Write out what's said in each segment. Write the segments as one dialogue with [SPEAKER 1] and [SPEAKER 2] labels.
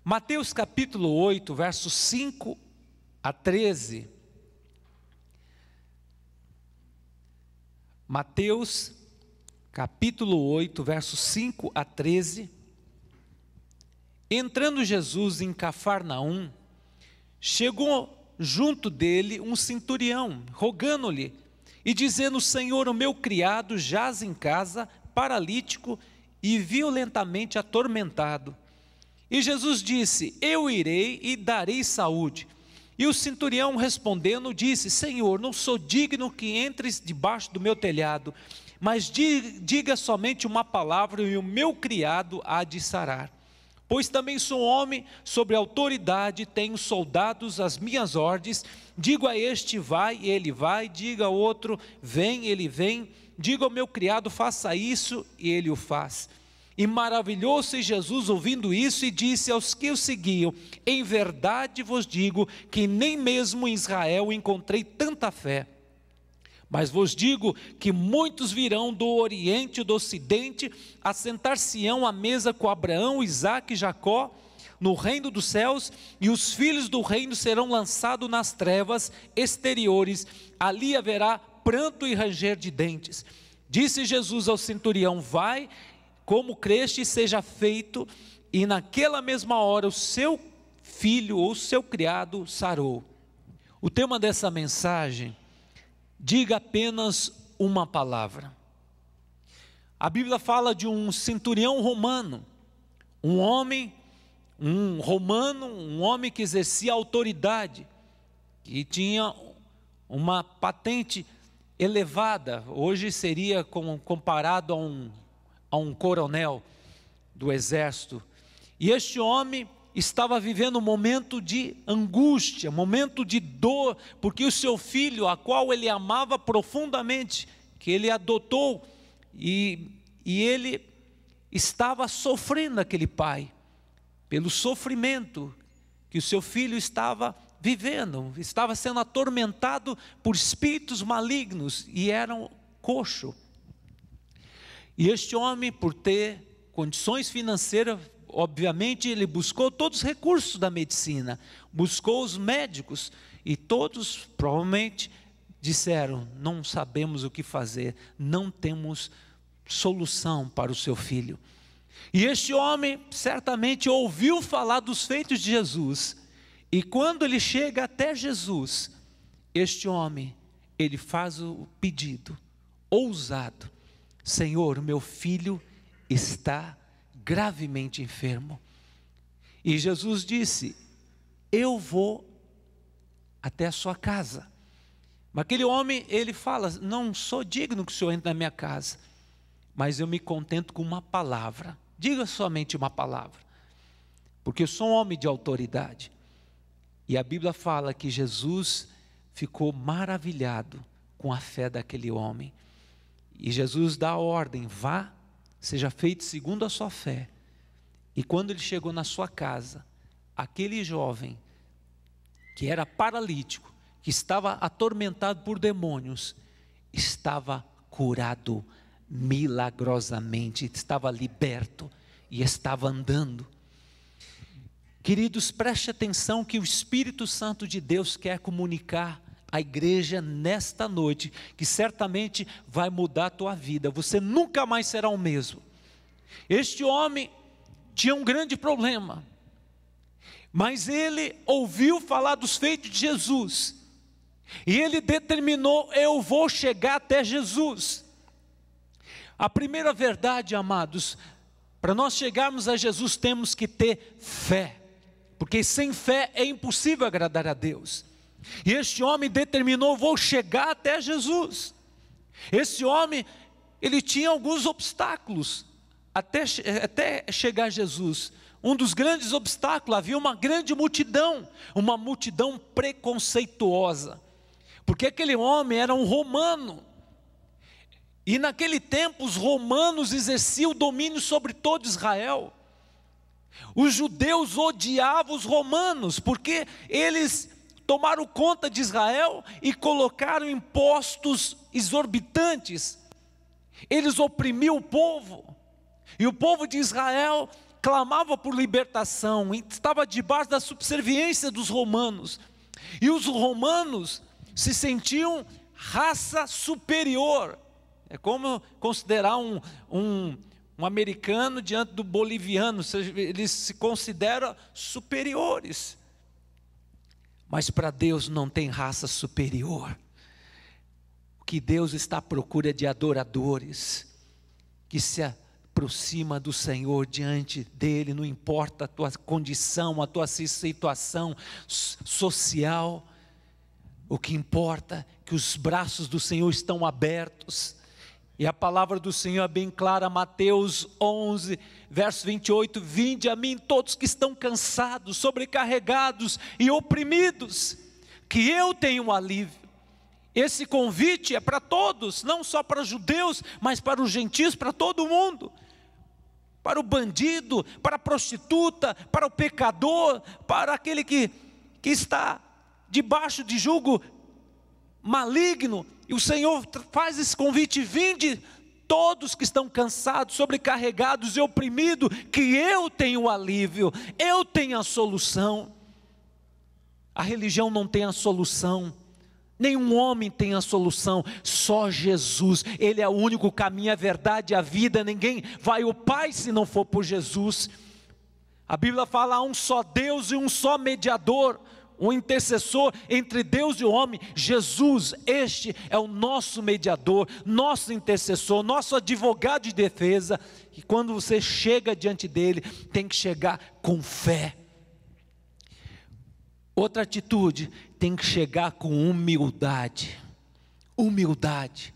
[SPEAKER 1] Mateus capítulo 8, versos 5 a 13. Mateus capítulo 8, versos 5 a 13. Entrando Jesus em Cafarnaum, chegou junto dele um centurião, rogando-lhe e dizendo: Senhor, o meu criado jaz em casa, paralítico e violentamente atormentado. E Jesus disse: Eu irei e darei saúde. E o centurião respondendo disse: Senhor, não sou digno que entres debaixo do meu telhado, mas diga somente uma palavra e o meu criado há de sarar. Pois também sou homem sobre autoridade, tenho soldados às minhas ordens. Digo a este: vai, ele vai. Diga ao outro: vem, ele vem. Diga ao meu criado: faça isso, e ele o faz. E maravilhou-se Jesus ouvindo isso e disse aos que o seguiam: em verdade vos digo que nem mesmo em Israel encontrei tanta fé. Mas vos digo que muitos virão do Oriente e do Ocidente, assentar-se-ão à mesa com Abraão, Isaque e Jacó, no reino dos céus, e os filhos do reino serão lançados nas trevas exteriores, ali haverá pranto e ranger de dentes. Disse Jesus ao centurião: vai, como creste, seja feito. E naquela mesma hora o seu filho ou seu criado sarou. O tema dessa mensagem: diga apenas uma palavra. A Bíblia fala de um centurião romano, um homem que exercia autoridade, que tinha uma patente elevada. Hoje seria comparado a um coronel do exército. E este homem estava vivendo um momento de angústia, momento de dor, porque o seu filho, a qual ele amava profundamente, que ele adotou, e ele estava sofrendo, aquele pai, pelo sofrimento que o seu filho estava vivendo, estava sendo atormentado por espíritos malignos, e era um coxo. E este homem, por ter condições financeiras, obviamente ele buscou todos os recursos da medicina, buscou os médicos, e todos provavelmente disseram: não sabemos o que fazer, não temos solução para o seu filho. E este homem certamente ouviu falar dos feitos de Jesus, e quando ele chega até Jesus, este homem, ele faz o pedido ousado: Senhor, meu filho está gravemente enfermo. E Jesus disse: eu vou até a sua casa. Mas aquele homem, ele fala: não sou digno que o Senhor entre na minha casa, mas eu me contento com uma palavra. Diga somente uma palavra, porque eu sou um homem de autoridade. E a Bíblia fala que Jesus ficou maravilhado com a fé daquele homem. E Jesus dá a ordem: vá, seja feito segundo a sua fé. E quando ele chegou na sua casa, aquele jovem, que era paralítico, que estava atormentado por demônios, estava curado milagrosamente, estava liberto e estava andando. Queridos, preste atenção que o Espírito Santo de Deus quer comunicar à igreja nesta noite, que certamente vai mudar a tua vida. Você nunca mais será o mesmo. Este homem tinha um grande problema, mas ele ouviu falar dos feitos de Jesus, e ele determinou: eu vou chegar até Jesus. A primeira verdade, amados, para nós chegarmos a Jesus temos que ter fé, porque sem fé é impossível agradar a Deus. E este homem determinou: vou chegar até Jesus. Esse homem, ele tinha alguns obstáculos até chegar a Jesus. Um dos grandes obstáculos: havia uma grande multidão, uma multidão preconceituosa, porque aquele homem era um romano, e naquele tempo os romanos exerciam o domínio sobre todo Israel. Os judeus odiavam os romanos, porque eles tomaram conta de Israel e colocaram impostos exorbitantes. Eles oprimiam o povo, e o povo de Israel clamava por libertação, estava debaixo da subserviência dos romanos, e os romanos se sentiam raça superior. É como considerar um americano diante do boliviano, eles se consideram superiores. Mas para Deus não tem raça superior. O que Deus está à procura de adoradores, que se aproxima do Senhor diante dEle, não importa a tua condição, a tua situação social, o que importa é que os braços do Senhor estão abertos, e a palavra do Senhor é bem clara, Mateus 11, verso 28, vinde a mim todos que estão cansados, sobrecarregados e oprimidos, que eu tenho alívio. Esse convite é para todos, não só para os judeus, mas para os gentios, para todo mundo, para o bandido, para a prostituta, para o pecador, para aquele que está debaixo de jugo maligno. E o Senhor faz esse convite, vinde todos que estão cansados, sobrecarregados e oprimidos, que eu tenho alívio, eu tenho a solução. A religião não tem a solução, nenhum homem tem a solução, só Jesus. Ele é o único caminho, a verdade e a vida. Ninguém vai ao Pai se não for por Jesus. A Bíblia fala, há um só Deus e um só mediador, um intercessor entre Deus e o homem, Jesus. Este é o nosso mediador, nosso intercessor, nosso advogado de defesa. E quando você chega diante dele, tem que chegar com fé. Outra atitude, tem que chegar com humildade. Humildade.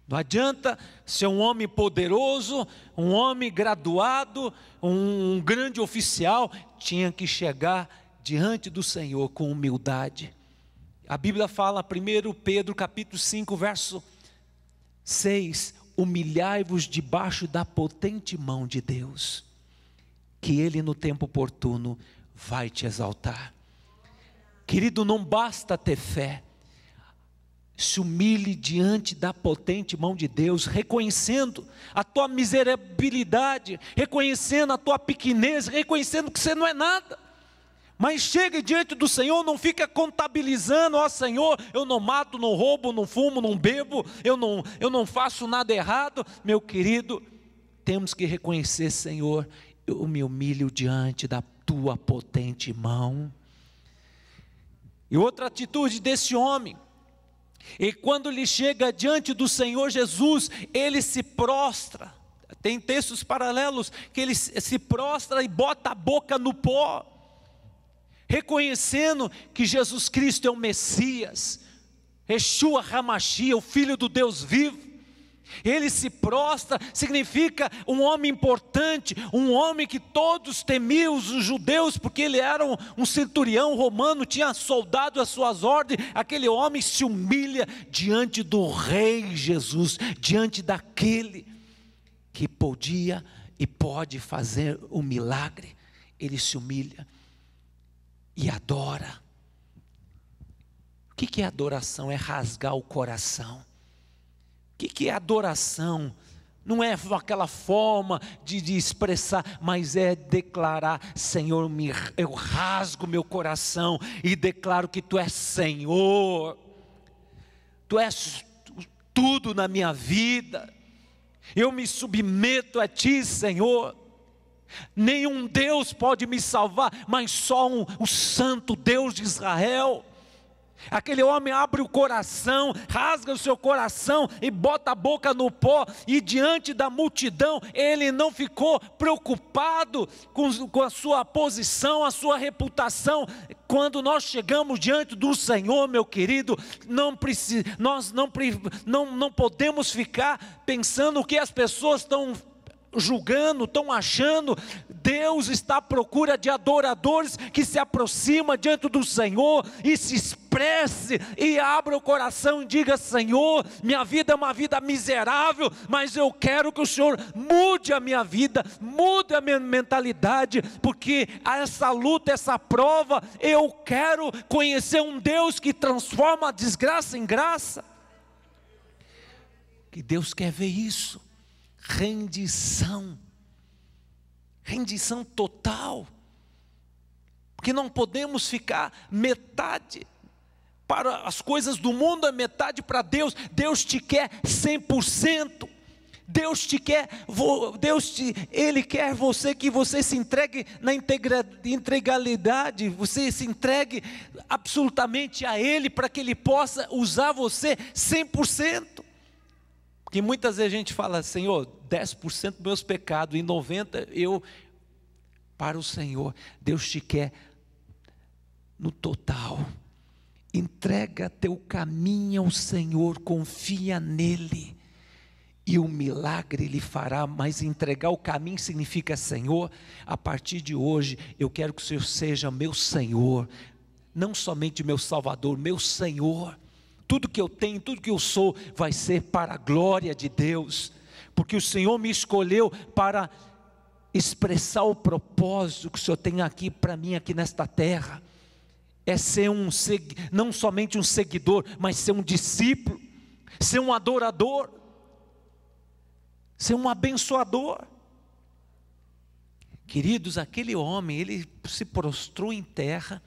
[SPEAKER 1] Não adianta ser um homem poderoso, um homem graduado, um grande oficial. Tinha que chegar diante do Senhor com humildade. A Bíblia fala, 1 Pedro capítulo 5, verso 6, humilhai-vos debaixo da potente mão de Deus, que Ele no tempo oportuno vai te exaltar. Querido, não basta ter fé, se humilhe diante da potente mão de Deus, reconhecendo a tua miserabilidade, reconhecendo a tua pequenez, reconhecendo que você não é nada. Mas chegue diante do Senhor, não fica contabilizando, ó Senhor, eu não mato, não roubo, não fumo, não bebo, eu não faço nada errado. Meu querido, temos que reconhecer, Senhor, eu me humilho diante da tua potente mão. E outra atitude desse homem, e quando ele chega diante do Senhor Jesus, ele se prostra. Tem textos paralelos que ele se prostra e bota a boca no pó, reconhecendo que Jesus Cristo é o Messias, Yeshua HaMashiach, o Filho do Deus vivo. Ele se prostra, significa um homem importante, um homem que todos temiam, os judeus, porque ele era um centurião romano, tinha soldado às suas ordens. Aquele homem se humilha diante do Rei Jesus, diante daquele que podia e pode fazer o milagre. Ele se humilha e adora. O que é adoração? É rasgar o coração. O que é adoração? Não é aquela forma de expressar, mas é declarar, Senhor, eu rasgo meu coração e declaro que Tu és Senhor, Tu és tudo na minha vida, eu me submeto a Ti, Senhor. Nenhum Deus pode me salvar, mas só o Santo Deus de Israel. Aquele homem abre o coração, rasga o seu coração e bota a boca no pó, e diante da multidão, ele não ficou preocupado com a sua posição, a sua reputação. Quando nós chegamos diante do Senhor, meu querido, nós não podemos ficar pensando o que as pessoas estão julgando, estão achando. Deus está à procura de adoradores que se aproximam diante do Senhor e se expresse e abra o coração e diga: Senhor, minha vida é uma vida miserável, mas eu quero que o Senhor mude a minha vida, mude a minha mentalidade, porque essa luta, essa prova, eu quero conhecer um Deus que transforma a desgraça em graça. Que Deus quer ver isso. Rendição. rendição total, porque não podemos ficar metade para as coisas do mundo, a metade para Deus. Deus te quer 100%. Ele quer que você se entregue na integralidade, você se entregue absolutamente a Ele, para que Ele possa usar você 100%. Porque muitas vezes a gente fala: Senhor, 10% dos meus pecados, e 90% eu para o Senhor. Deus te quer no total. Entrega teu caminho ao Senhor, confia nele, e o milagre Ele fará. Mas entregar o caminho significa: Senhor, a partir de hoje, eu quero que o Senhor seja meu Senhor, não somente meu Salvador, meu Senhor. Tudo que eu tenho, tudo que eu sou, vai ser para a glória de Deus, porque o Senhor me escolheu para expressar o propósito que o Senhor tem aqui para mim, aqui nesta terra. É ser não somente um seguidor, mas ser um discípulo, ser um adorador, ser um abençoador. Queridos, aquele homem, ele se prostrou em terra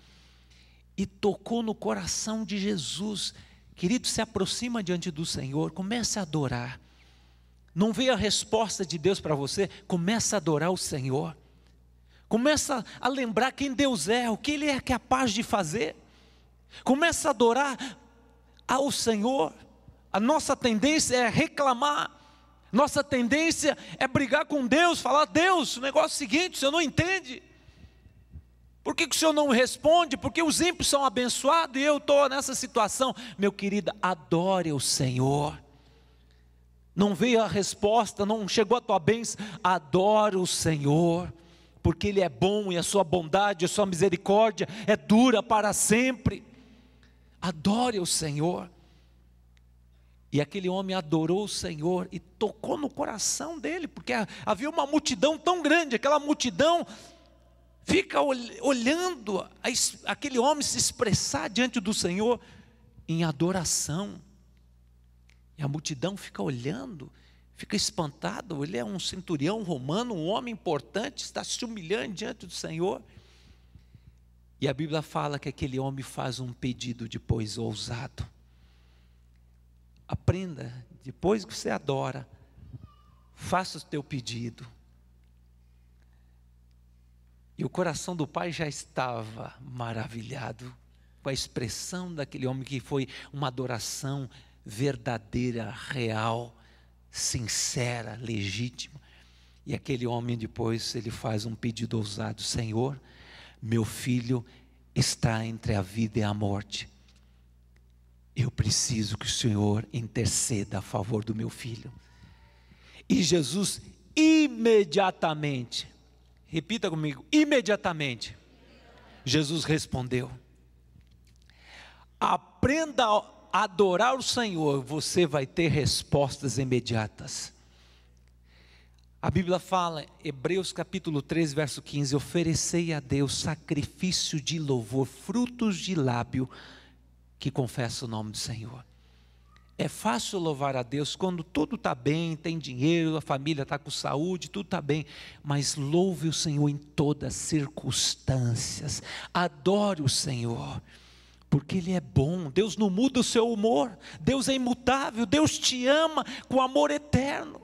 [SPEAKER 1] e tocou no coração de Jesus. Querido, se aproxima diante do Senhor, comece a adorar. Não vê a resposta de Deus para você, comece a adorar o Senhor. Começa a lembrar quem Deus é, o que Ele é capaz de fazer. Começa a adorar ao Senhor. A nossa tendência é reclamar, nossa tendência é brigar com Deus, falar: Deus, o negócio é o seguinte, o Senhor não entende. Por que o Senhor não responde? Porque os ímpios são abençoados e eu estou nessa situação. Meu querido, adore o Senhor. Não veio a resposta, não chegou a tua bênção, adore o Senhor, porque Ele é bom e a sua bondade, a sua misericórdia é dura para sempre. Adore o Senhor. E aquele homem adorou o Senhor e tocou no coração dele, porque havia uma multidão tão grande, aquela multidão fica olhando aquele homem se expressar diante do Senhor em adoração. E a multidão fica olhando, fica espantado. Ele é um centurião romano, um homem importante, está se humilhando diante do Senhor. E a Bíblia fala que aquele homem faz um pedido depois ousado. Aprenda, depois que você adora, faça o teu pedido. E o coração do pai já estava maravilhado com a expressão daquele homem, que foi uma adoração verdadeira, real, sincera, legítima. E aquele homem depois, ele faz um pedido ousado: Senhor, meu filho está entre a vida e a morte. Eu preciso que o Senhor interceda a favor do meu filho. E Jesus imediatamente, repita comigo, imediatamente, Jesus respondeu. Aprenda a adorar o Senhor, você vai ter respostas imediatas. A Bíblia fala, Hebreus capítulo 13, verso 15, oferecei a Deus sacrifício de louvor, frutos de lábio, que confessa o nome do Senhor. É fácil louvar a Deus quando tudo está bem, tem dinheiro, a família está com saúde, tudo está bem. Mas louve o Senhor em todas as circunstâncias. Adore o Senhor, porque Ele é bom. Deus não muda o seu humor. Deus é imutável. Deus te ama com amor eterno.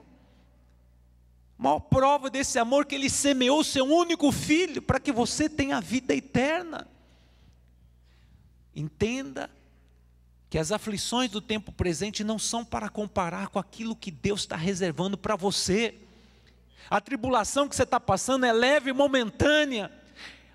[SPEAKER 1] A maior prova desse amor é que Ele semeou o seu único filho para que você tenha vida eterna. Entenda que as aflições do tempo presente não são para comparar com aquilo que Deus está reservando para você. A tribulação que você está passando é leve e momentânea.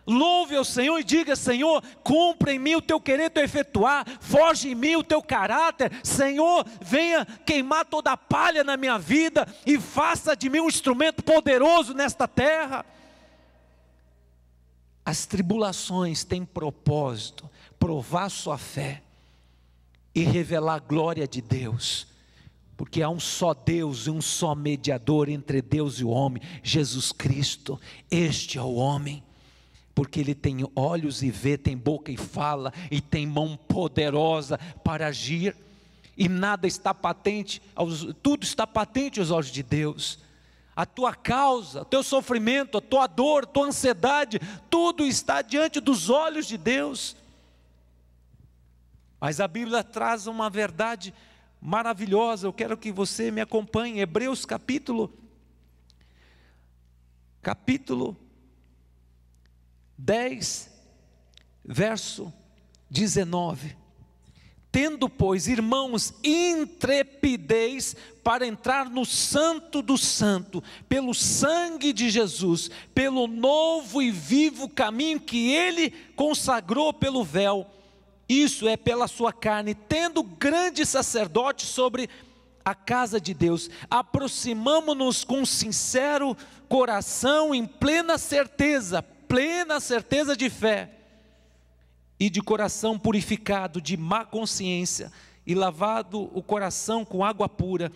[SPEAKER 1] Louve ao Senhor e diga: Senhor, cumpra em mim o teu querer, teu efetuar, forge em mim o teu caráter. Senhor, venha queimar toda a palha na minha vida e faça de mim um instrumento poderoso nesta terra. As tribulações têm propósito, provar sua fé e revelar a glória de Deus, porque há um só Deus e um só mediador entre Deus e o homem, Jesus Cristo. Este é o homem, porque ele tem olhos e vê, tem boca e fala, e tem mão poderosa para agir, e nada está patente, tudo está patente aos olhos de Deus. a tua causa, o teu sofrimento, a tua dor, a tua ansiedade, tudo está diante dos olhos de Deus. Mas a Bíblia traz uma verdade maravilhosa, eu quero que você me acompanhe, Hebreus capítulo 10, verso 19. Tendo, pois, irmãos, intrepidez para entrar no santo do santo, pelo sangue de Jesus, pelo novo e vivo caminho que Ele consagrou pelo véu, isso é pela sua carne, tendo grande sacerdote sobre a casa de Deus, aproximamo-nos com sincero coração, em plena certeza de fé, e de coração purificado de má consciência, e lavado o coração com água pura,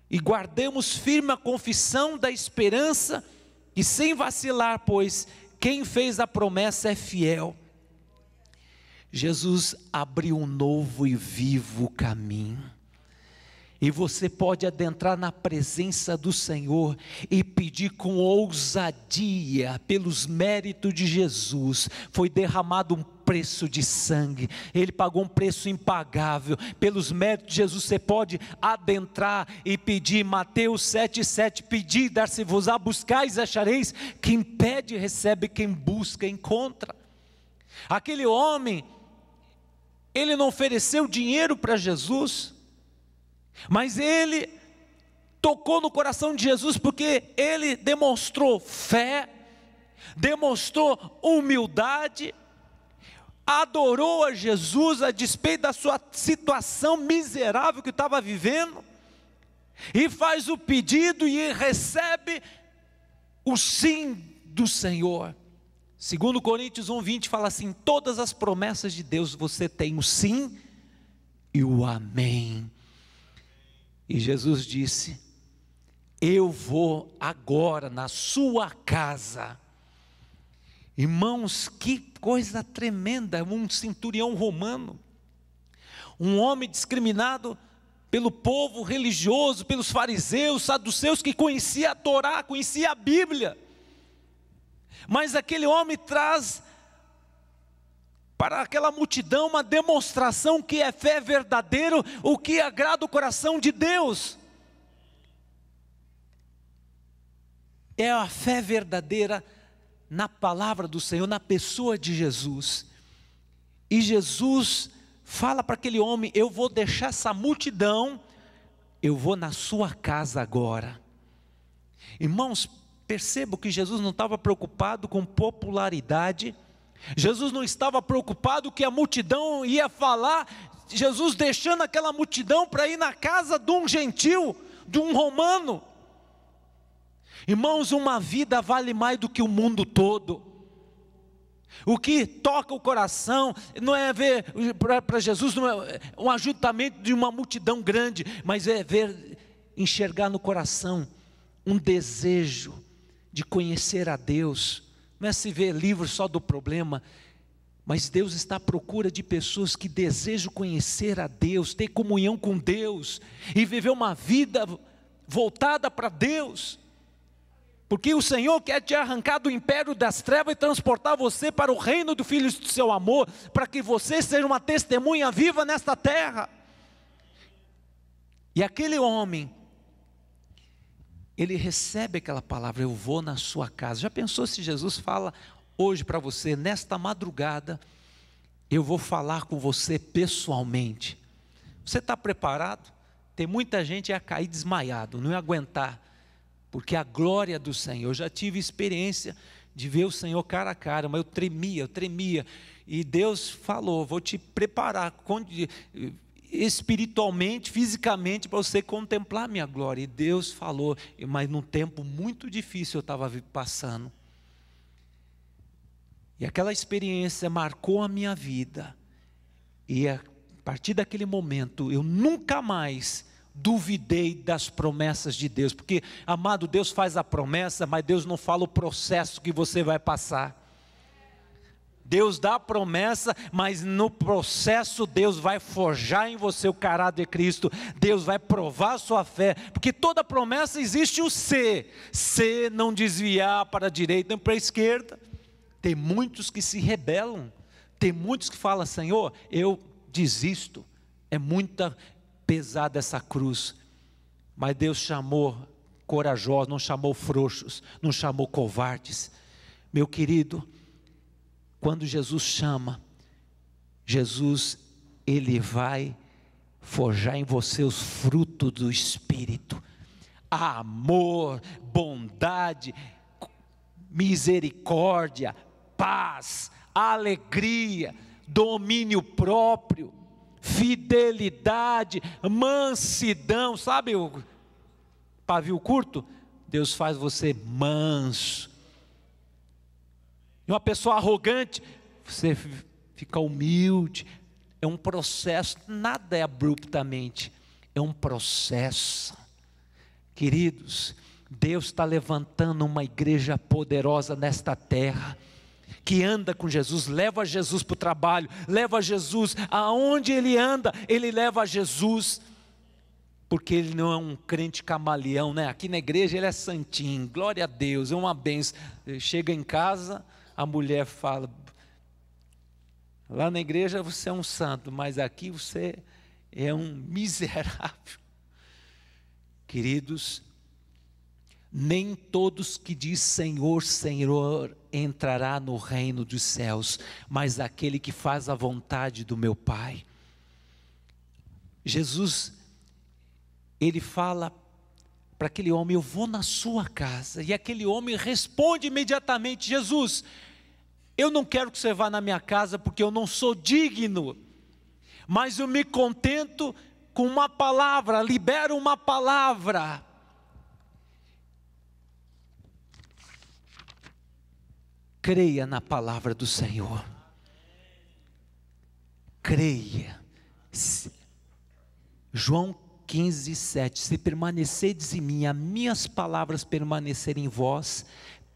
[SPEAKER 1] e guardemos firme a confissão da esperança, e sem vacilar, pois quem fez a promessa é fiel. Jesus abriu um novo e vivo caminho, e você pode adentrar na presença do Senhor e pedir com ousadia, pelos méritos de Jesus. Foi derramado um preço de sangue, Ele pagou um preço impagável, pelos méritos de Jesus você pode adentrar e pedir. Mateus 7,7, pedi, dar-se-vos-á, buscais, achareis, quem pede recebe, quem busca encontra. Aquele homem, ele não ofereceu dinheiro para Jesus, mas ele tocou no coração de Jesus, porque ele demonstrou fé, demonstrou humildade, adorou a Jesus a despeito da sua situação miserável que estava vivendo, e faz o pedido e recebe o sim do Senhor. Segundo Coríntios 1:20 fala assim: todas as promessas de Deus você tem o sim e o amém. E Jesus disse: eu vou agora na sua casa. Irmãos, que coisa tremenda, um centurião romano, um homem discriminado pelo povo religioso, pelos fariseus, saduceus, que conhecia a Torá, conhecia a Bíblia, mas aquele homem traz para aquela multidão uma demonstração que é fé verdadeira, o que agrada o coração de Deus. É a fé verdadeira na palavra do Senhor, na pessoa de Jesus. E Jesus fala para aquele homem: eu vou deixar essa multidão, eu vou na sua casa agora. Irmãos, percebo que Jesus não estava preocupado com popularidade, Jesus não estava preocupado que a multidão ia falar, Jesus deixando aquela multidão para ir na casa de um gentil, de um romano. Irmãos, uma vida vale mais do que o mundo todo. O que toca o coração não é ver, para Jesus não é um ajuntamento de uma multidão grande, mas é ver, enxergar no coração um desejo de conhecer a Deus. Não é se ver livre só do problema, mas Deus está à procura de pessoas que desejam conhecer a Deus, ter comunhão com Deus e viver uma vida voltada para Deus. Porque o Senhor quer te arrancar do império das trevas e transportar você para o reino do Filho do seu amor, para que você seja uma testemunha viva nesta terra. E aquele homem, ele recebe aquela palavra: eu vou na sua casa. Já pensou se Jesus fala hoje para você, nesta madrugada, eu vou falar com você pessoalmente? Você está preparado? Tem muita gente que ia cair desmaiado, não ia aguentar, porque a glória do Senhor, eu já tive experiência de ver o Senhor cara a cara, mas eu tremia, e Deus falou: vou te preparar espiritualmente, fisicamente, para você contemplar a minha glória. E Deus falou, mas num tempo muito difícil eu estava passando, e aquela experiência marcou a minha vida, e a partir daquele momento eu nunca mais duvidei das promessas de Deus. Porque, amado, Deus faz a promessa, mas Deus não fala o processo que você vai passar. Deus dá a promessa, mas no processo Deus vai forjar em você o caráter de Cristo, Deus vai provar a sua fé, porque toda promessa existe o se não desviar para a direita nem para a esquerda. Tem muitos que se rebelam, tem muitos que falam: Senhor, eu desisto, é muita pesada essa cruz. Mas Deus chamou corajosos, não chamou frouxos, não chamou covardes. Meu querido, quando Jesus chama, Jesus, Ele vai forjar em você os frutos do Espírito: amor, bondade, misericórdia, paz, alegria, domínio próprio, fidelidade, mansidão. Sabe o pavio curto? Deus faz você manso. E uma pessoa arrogante, você fica humilde. É um processo, nada é abruptamente, é um processo. Queridos, Deus está levantando uma igreja poderosa nesta terra, que anda com Jesus, leva Jesus para o trabalho, leva Jesus aonde Ele anda, Ele leva Jesus, porque Ele não é um crente camaleão, né? Aqui na igreja Ele é santinho, glória a Deus, é uma bênção. Chega em casa, a mulher fala: lá na igreja você é um santo, mas aqui você é um miserável. Queridos, nem todos que diz Senhor, Senhor entrará no reino dos céus, mas aquele que faz a vontade do meu Pai. Jesus, Ele fala para aquele homem: eu vou na sua casa. E aquele homem responde imediatamente: Jesus, eu não quero que você vá na minha casa, porque eu não sou digno, mas eu me contento com uma palavra, libero uma palavra. Creia na palavra do Senhor, creia. João 15:7, se permanecerdes em mim, as minhas palavras permanecerem em vós,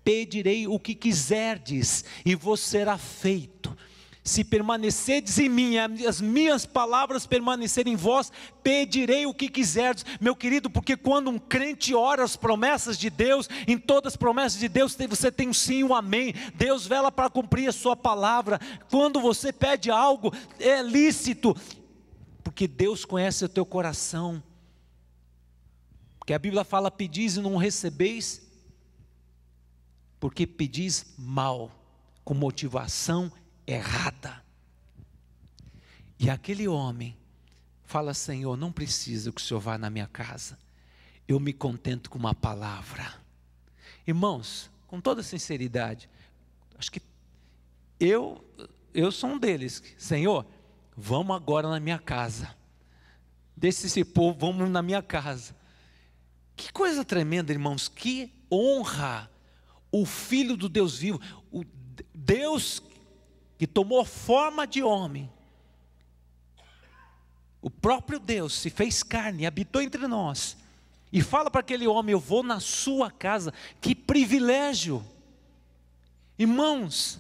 [SPEAKER 1] pedirei o que quiserdes e vos será feito. Se permanecerdes em mim, as minhas palavras permanecerem em vós, pedirei o que quiserdes. Meu querido, porque quando um crente ora as promessas de Deus, em todas as promessas de Deus, você tem um sim e um amém. Deus vela para cumprir a sua palavra. Quando você pede algo, é lícito, porque Deus conhece o teu coração. Porque a Bíblia fala: pedis e não recebeis, porque pedis mal, com motivação errada. E aquele homem fala: Senhor, não preciso que o Senhor vá na minha casa, eu me contento com uma palavra. Irmãos, com toda sinceridade, acho que eu sou um deles. Senhor, vamos agora na minha casa, deixa esse povo, vamos na minha casa. Que coisa tremenda, irmãos, que honra. O Filho do Deus vivo, o Deus que tomou forma de homem, o próprio Deus se fez carne, habitou entre nós, e fala para aquele homem: eu vou na sua casa. Que privilégio. Irmãos,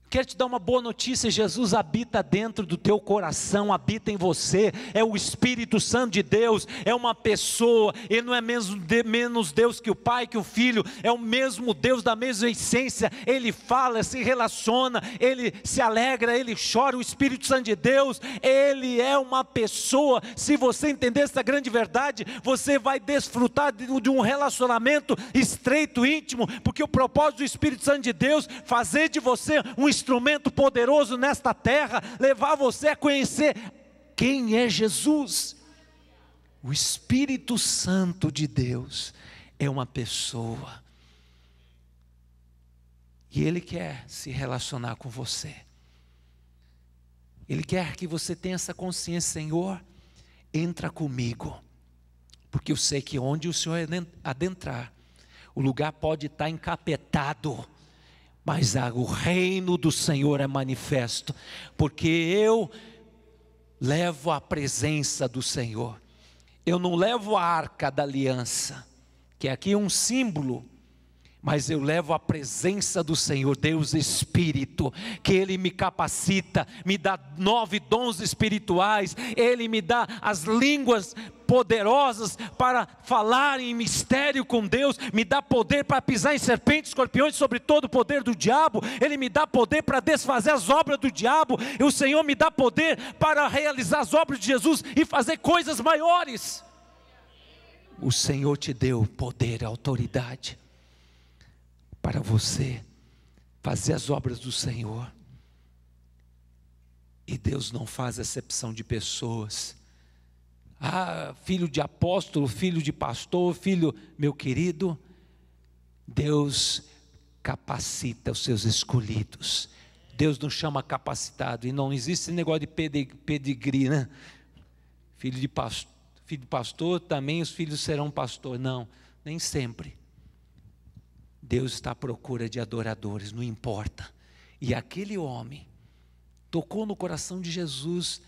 [SPEAKER 1] quero te dar uma boa notícia: Jesus habita dentro do teu coração, habita em você, é o Espírito Santo de Deus, é uma pessoa. Ele não é menos Deus que o Pai, que o Filho, é o mesmo Deus da mesma essência. Ele fala, se relaciona, ele se alegra, ele chora. O Espírito Santo de Deus, ele é uma pessoa. Se você entender essa grande verdade, você vai desfrutar de um relacionamento estreito, íntimo, porque o propósito do Espírito Santo de Deus é fazer de você um instrumento poderoso nesta terra, levar você a conhecer quem é Jesus. O Espírito Santo de Deus é uma pessoa, e Ele quer se relacionar com você. Ele quer que você tenha essa consciência: Senhor, entra comigo, porque eu sei que onde o Senhor adentrar, o lugar pode estar encapetado, mas o reino do Senhor é manifesto, porque eu levo a presença do Senhor. Eu não levo a arca da aliança, que é aqui um símbolo, mas eu levo a presença do Senhor, Deus Espírito, que Ele me capacita, me dá 9 dons espirituais, Ele me dá as línguas poderosas para falar em mistério com Deus, me dá poder para pisar em serpentes, escorpiões, sobre todo o poder do diabo, Ele me dá poder para desfazer as obras do diabo, e o Senhor me dá poder para realizar as obras de Jesus e fazer coisas maiores. O Senhor te deu poder e autoridade para você fazer as obras do Senhor. E Deus não faz acepção de pessoas. Filho de apóstolo, filho de pastor, filho, meu querido, Deus capacita os seus escolhidos. Deus não chama capacitado, e não existe esse negócio de pedigree, né? Filho de pastor, também os filhos serão pastor. Não, nem sempre. Deus está à procura de adoradores, não importa. E aquele homem tocou no coração de Jesus,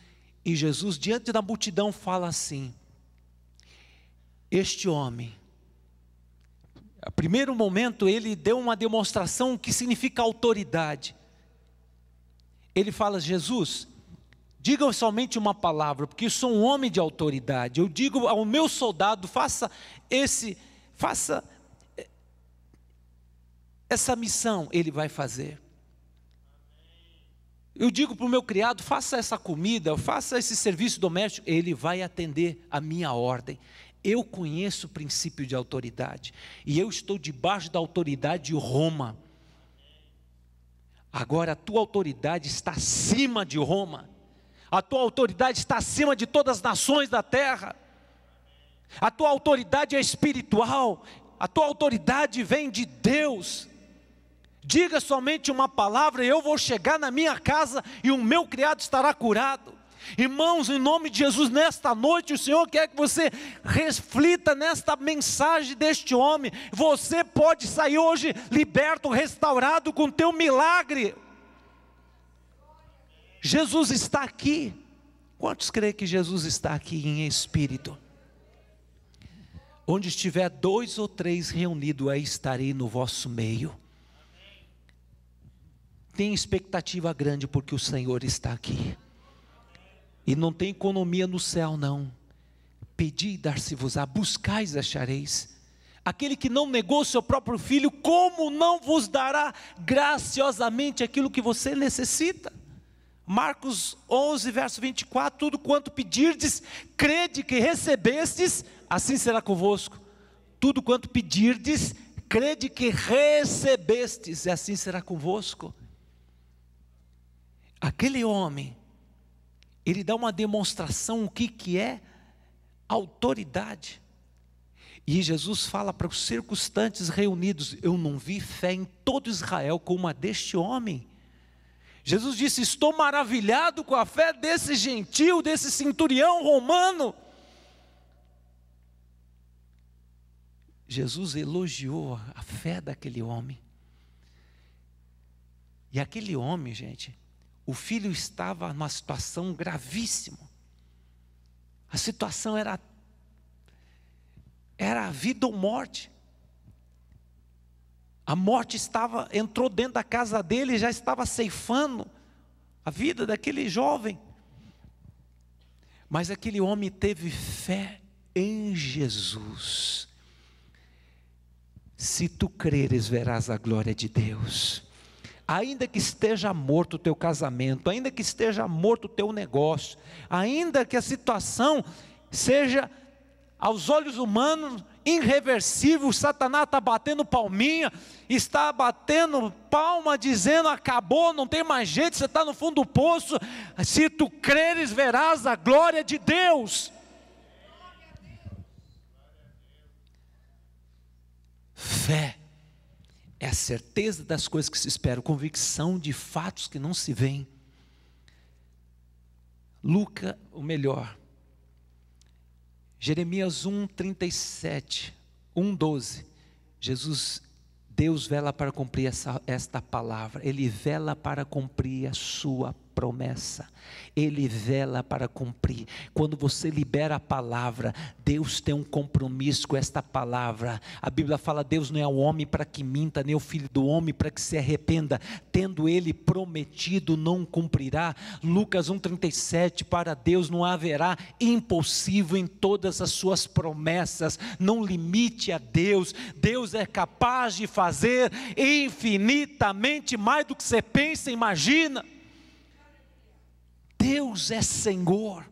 [SPEAKER 1] e Jesus, diante da multidão, fala assim: este homem, a primeiro momento, ele deu uma demonstração que significa autoridade. Ele fala: Jesus, diga somente uma palavra, porque eu sou um homem de autoridade. Eu digo ao meu soldado, faça essa missão, ele vai fazer. Eu digo para o meu criado, faça essa comida, faça esse serviço doméstico, ele vai atender a minha ordem. Eu conheço o princípio de autoridade, e eu estou debaixo da autoridade de Roma. Agora a tua autoridade está acima de Roma, a tua autoridade está acima de todas as nações da terra, a tua autoridade é espiritual, a tua autoridade vem de Deus. Diga somente uma palavra, e eu vou chegar na minha casa e o meu criado estará curado. Irmãos, em nome de Jesus, nesta noite o Senhor quer que você reflita nesta mensagem deste homem. Você pode sair hoje liberto, restaurado com o teu milagre. Jesus está aqui. Quantos creem que Jesus está aqui em espírito? Onde estiver 2 ou 3 reunidos, aí estarei no vosso meio. Tem expectativa grande, porque o Senhor está aqui. E não tem economia no céu, não. Pedi e dar-se-vos-á, buscais e achareis. Aquele que não negou seu próprio filho, como não vos dará graciosamente aquilo que você necessita? Marcos 11, verso 24, tudo quanto pedirdes, crede que recebestes, assim será convosco. Tudo quanto pedirdes, crede que recebestes, e assim será convosco. Aquele homem, ele dá uma demonstração o que é autoridade. E Jesus fala para os circunstantes reunidos: eu não vi fé em todo Israel como a deste homem. Jesus disse: estou maravilhado com a fé desse gentil, desse centurião romano. Jesus elogiou a fé daquele homem. E aquele homem, gente, o filho estava numa situação gravíssima. A situação era a vida ou morte. A morte entrou dentro da casa dele e já estava ceifando a vida daquele jovem. Mas aquele homem teve fé em Jesus. Se tu creres, verás a glória de Deus. Ainda que esteja morto o teu casamento, ainda que esteja morto o teu negócio, ainda que a situação seja, aos olhos humanos, irreversível, Satanás está batendo palminha, está batendo palma, dizendo: acabou, não tem mais jeito, você está no fundo do poço. Se tu creres, verás a glória de Deus. Fé é a certeza das coisas que se esperam, convicção de fatos que não se veem. Jeremias 1:37, 1:12, Deus vela para cumprir esta palavra, Ele vela para cumprir a sua promessa, Ele vela para cumprir. Quando você libera a palavra, Deus tem um compromisso com esta palavra. A Bíblia fala: Deus não é o homem para que minta, nem o filho do homem para que se arrependa. Tendo Ele prometido, não cumprirá. Lucas 1,37, para Deus não haverá impossível em todas as suas promessas. Não limite a Deus. Deus é capaz de fazer infinitamente mais do que você pensa e imagina. Deus é Senhor,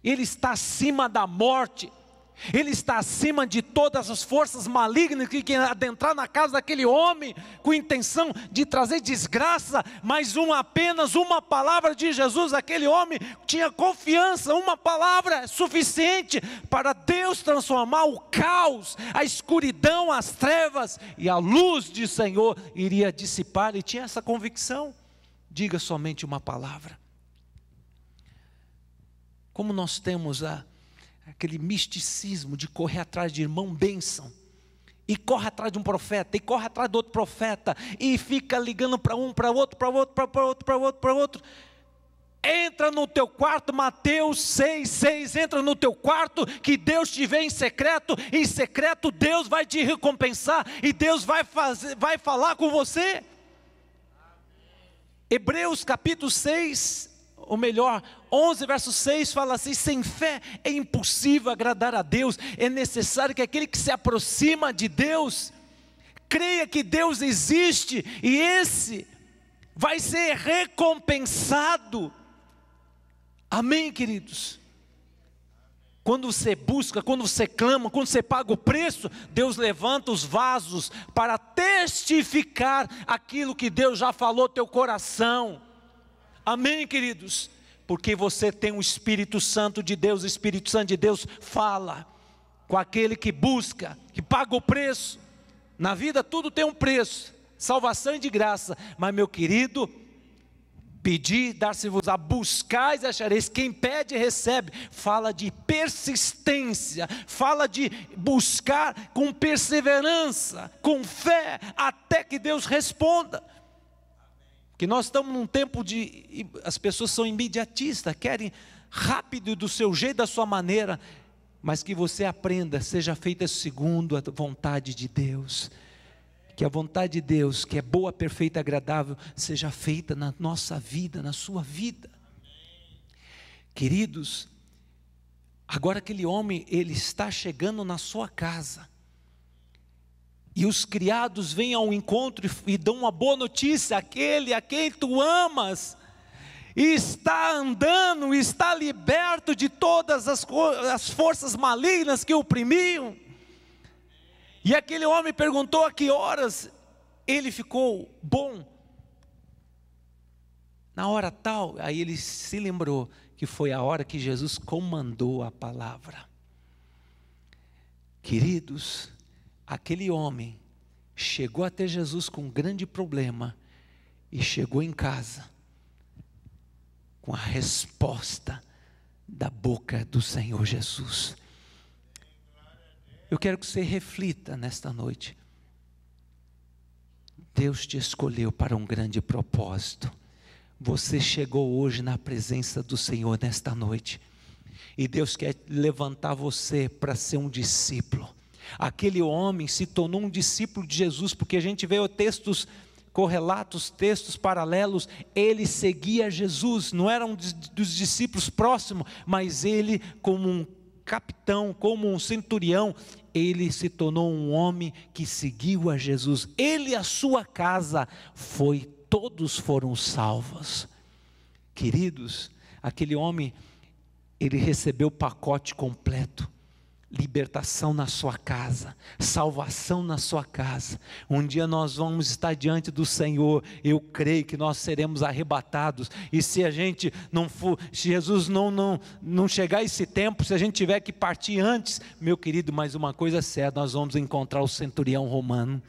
[SPEAKER 1] Ele está acima da morte, Ele está acima de todas as forças malignas que querem adentrar na casa daquele homem, com intenção de trazer desgraça, mas apenas uma palavra de Jesus, aquele homem tinha confiança, uma palavra suficiente para Deus transformar o caos, a escuridão, as trevas, e a luz de Senhor iria dissipar. Ele tinha essa convicção. Diga somente uma palavra. Como nós temos aquele misticismo de correr atrás de irmão bênção, e corre atrás de um profeta, e corre atrás de outro profeta, e fica ligando para um, para outro, para outro, para outro, para outro, para outro. Entra no teu quarto, Mateus 6,6, entra no teu quarto, que Deus te vê em secreto Deus vai te recompensar, e Deus vai falar com você. Hebreus capítulo 6, ou melhor, 11 verso 6 fala assim: sem fé é impossível agradar a Deus, é necessário que aquele que se aproxima de Deus, creia que Deus existe, e esse vai ser recompensado. Amém, queridos? Quando você busca, quando você clama, quando você paga o preço, Deus levanta os vasos para testificar aquilo que Deus já falou no teu coração. Amém, queridos? Porque você tem o Espírito Santo de Deus. O Espírito Santo de Deus fala com aquele que busca, que paga o preço. Na vida tudo tem um preço, salvação é de graça. Mas, meu querido, pedir, dar-se-vos-á, buscais e achareis. Quem pede recebe. Fala de persistência, fala de buscar com perseverança, com fé, até que Deus responda. Que nós estamos num tempo de, as pessoas são imediatistas, querem rápido, do seu jeito, da sua maneira, mas que você aprenda, seja feita segundo a vontade de Deus, que a vontade de Deus, que é boa, perfeita e agradável, seja feita na nossa vida, na sua vida. Queridos, agora aquele homem, ele está chegando na sua casa, e os criados vêm ao encontro e dão uma boa notícia: aquele a quem tu amas está andando, está liberto de todas as forças malignas que o oprimiam. E aquele homem perguntou a que horas ele ficou bom. Na hora tal, aí ele se lembrou que foi a hora que Jesus comandou a palavra. Queridos, aquele homem chegou até Jesus com um grande problema, e chegou em casa com a resposta da boca do Senhor Jesus. Eu quero que você reflita nesta noite. Deus te escolheu para um grande propósito. Você chegou hoje na presença do Senhor nesta noite, e Deus quer levantar você para ser um discípulo. Aquele homem se tornou um discípulo de Jesus, porque a gente vê textos correlatos, textos paralelos. Ele seguia Jesus, não era um dos discípulos próximos, mas ele, como um capitão, como um centurião, ele se tornou um homem que seguiu a Jesus. Ele e a sua casa todos foram salvos. Queridos, aquele homem, ele recebeu o pacote completo: libertação na sua casa, salvação na sua casa. Um dia nós vamos estar diante do Senhor. Eu creio que nós seremos arrebatados, e se a gente não for, se Jesus não chegar a esse tempo, se a gente tiver que partir antes, meu querido, mas uma coisa é certa: nós vamos encontrar o centurião romano.